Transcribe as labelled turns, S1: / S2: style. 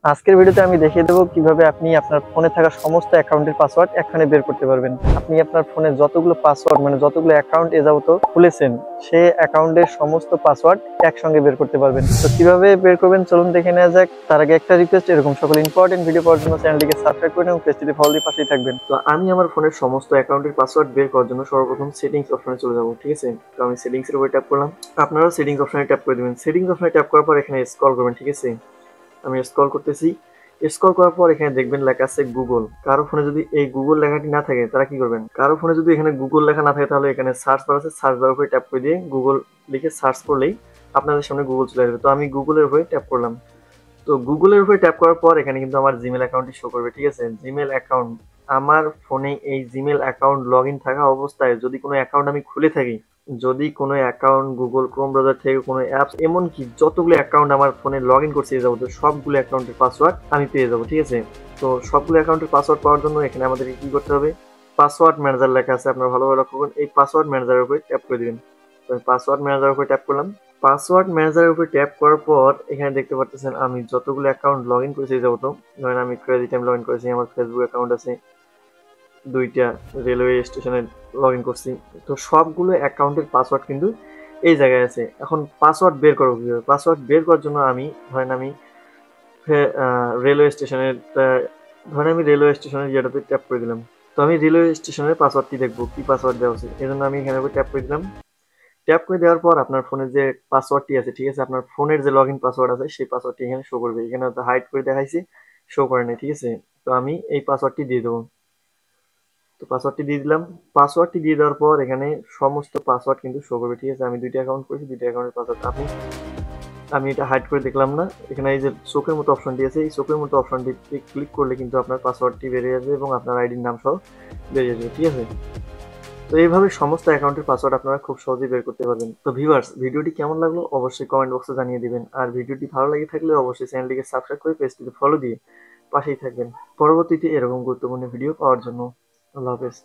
S1: আজকের ভিডিওতে আমি দেখিয়ে দেবো কিভাবে আপনি আপনার ফোনে থাকা সমস্ত অ্যাকাউন্টের পাসওয়ার্ড একখানে বের করতে পারবেন। আপনি আপনার ফোনে যতগুলো পাসওয়ার্ড মানে যতগুলো অ্যাকাউন্ট এ যাবত খুলেছেন সেই অ্যাকাউন্টের সমস্ত পাসওয়ার্ড একসঙ্গে বের করতে পারবেন। তো কিভাবে বের করবেন চলুন দেখে নেওয়া যাক। তার আগে একটা রিকোয়েস্ট, এরকম সকল ইম্পর্টেন্ট ভিডিও পাওয়ার জন্য চ্যানেলটিকে সাবস্ক্রাইব করুন এবং পেজটিতে ফলো দিয়ে পাশেই থাকবেন। তো আমি আমার ফোনের সমস্ত অ্যাকাউন্টের পাসওয়ার্ড বের করার জন্য সর্বপ্রথম সেটিংস অপশনে চলে যাব, ঠিক আছে। তো আমি সেটিংস এর উপর ট্যাপ করলাম, আপনারাও সেটিংস অপশনে ট্যাপ করে দেবেন। সেটিংস অপশনে ট্যাপ করার পর এখানে স্ক্রল করবেন, ঠিক আছে। আমি স্ক্রল করতেছি, স্ক্রল করার পর এখানে দেখবেন লেখা আছে গুগল। কারো ফোনে যদি এই গুগল লেখাটি না থাকে তারা কি করবেন, কারো ফোনে যদি এখানে গুগল লেখা না থাকে তাহলে এখানে সার্চ বার আছে, সার্চ বার উপরে ট্যাপ করে দিয়ে গুগল লিখে সার্চ করলেই আপনাদের সামনে গুগল চলে আসবে। তো আমি গুগলের উপরে ট্যাপ করলাম। তো গুগলের উপরে ট্যাপ করার পর এখানে কিন্তু আমার জিমেল অ্যাকাউন্টটি শো করবে, ঠিক আছে। জিমেল অ্যাকাউন্ট, আমার ফোনে এই জিমেল অ্যাকাউন্ট লগ ইন থাকা অবস্থায় যদি কোনো অ্যাকাউন্ট আমি খুলে থাকি, যদি কোনো অ্যাকাউন্ট গুগল ক্রোম ব্রাউজার থেকে কোনো অ্যাপস, এমনকি যতগুলো অ্যাকাউন্ট আমার ফোনে লগ ইন করছে যাবো, তো সবগুলো অ্যাকাউন্টের পাসওয়ার্ড আমি পেয়ে যাবো, ঠিক আছে। তো সবগুলো অ্যাকাউন্টের পাসওয়ার্ড পাওয়ার জন্য এখানে আমাদেরকে কি করতে হবে, পাসওয়ার্ড ম্যানেজার লেখা আছে, আপনারা ভালোভাবে লক্ষ্য করুন, এই পাসওয়ার্ড ম্যানেজারের উপরে ট্যাপ করে দিবেন। তো আমি পাসওয়ার্ড ম্যানেজারের উপরে ট্যাপ করলাম। পাসওয়ার্ড ম্যানেজারের উপরে ট্যাপ করার পর এখানে দেখতে পাচ্ছেন আমি যতগুলো অ্যাকাউন্ট লগ ইন করেছি যাবো, তো ধরেন আমি ক্রেডিট টাইম লগ ইন করেছি, আমার ফেসবুক অ্যাকাউন্ট আছে দুইটা, রেলওয়ে স্টেশনে লগ ইন করছি, তো সবগুলো অ্যাকাউন্টের পাসওয়ার্ড কিন্তু এই জায়গায় আছে। এখন পাসওয়ার্ড বের করবো কিভাবে, পাসওয়ার্ড বের করার জন্য আমি ধরেন আমি রেলওয়ে স্টেশনের ধরেন আমি রেলওয়ে স্টেশনের ইয়েটাতে ট্যাপ করে দিলাম। তো আমি রেলওয়ে স্টেশনের পাসওয়ার্ডটি দেখবো কি পাসওয়ার্ড দেওয়া আছে, এই জন্য আমি এখানে ট্যাপ করে দিলাম। ট্যাপ করে দেওয়ার পর আপনার ফোনের যে পাসওয়ার্ডটি আছে, ঠিক আছে, আপনার ফোনের যে লগ ইন পাসওয়ার্ড আছে সেই পাসওয়ার্ডটি এখানে শো করবে। এখানে হয়তো হাইড করে দেখাইছি, শো করে নাই, ঠিক আছে। তো আমি এই পাসওয়ার্ডটি দিয়ে দেবো। তো পাসওয়ার্ডটি দিয়ে দিলাম। পাসওয়ার্ডটি দিয়ে দেওয়ার পর এখানে সমস্ত পাসওয়ার্ড কিন্তু শো করবে, ঠিক আছে। আমি দুইটা অ্যাকাউন্ট করেছি, দুইটা অ্যাকাউন্টের পাসওয়ার্ড আমি এটা হাইড করে দেখলাম না। এখানে এই যে চোখের মতো অপশনটি আছে, এই চোখের মতো অপশনটি ক্লিক করলে কিন্তু আপনার পাসওয়ার্ডটি বেরিয়ে আসবে এবং আপনার আইডির নাম সহ বেরিয়ে আসবে, ঠিক আছে। তো এইভাবে সমস্ত অ্যাকাউন্টের পাসওয়ার্ড আপনারা খুব সহজেই বের করতে পারবেন। তো ভিউয়ার্স, ভিডিওটি কেমন লাগলো অবশ্যই কমেন্ট বক্সে জানিয়ে দিবেন। আর ভিডিওটি ভালো লাগে থাকলে অবশ্যই চ্যানেলটিকে সাবস্ক্রাইব করে পেজটিতে ফলো দিয়ে পাশেই থাকবেন পরবর্তীতে এরকম গুরুত্বপূর্ণ ভিডিও পাওয়ার জন্য। আল্লাহ হাফেজ।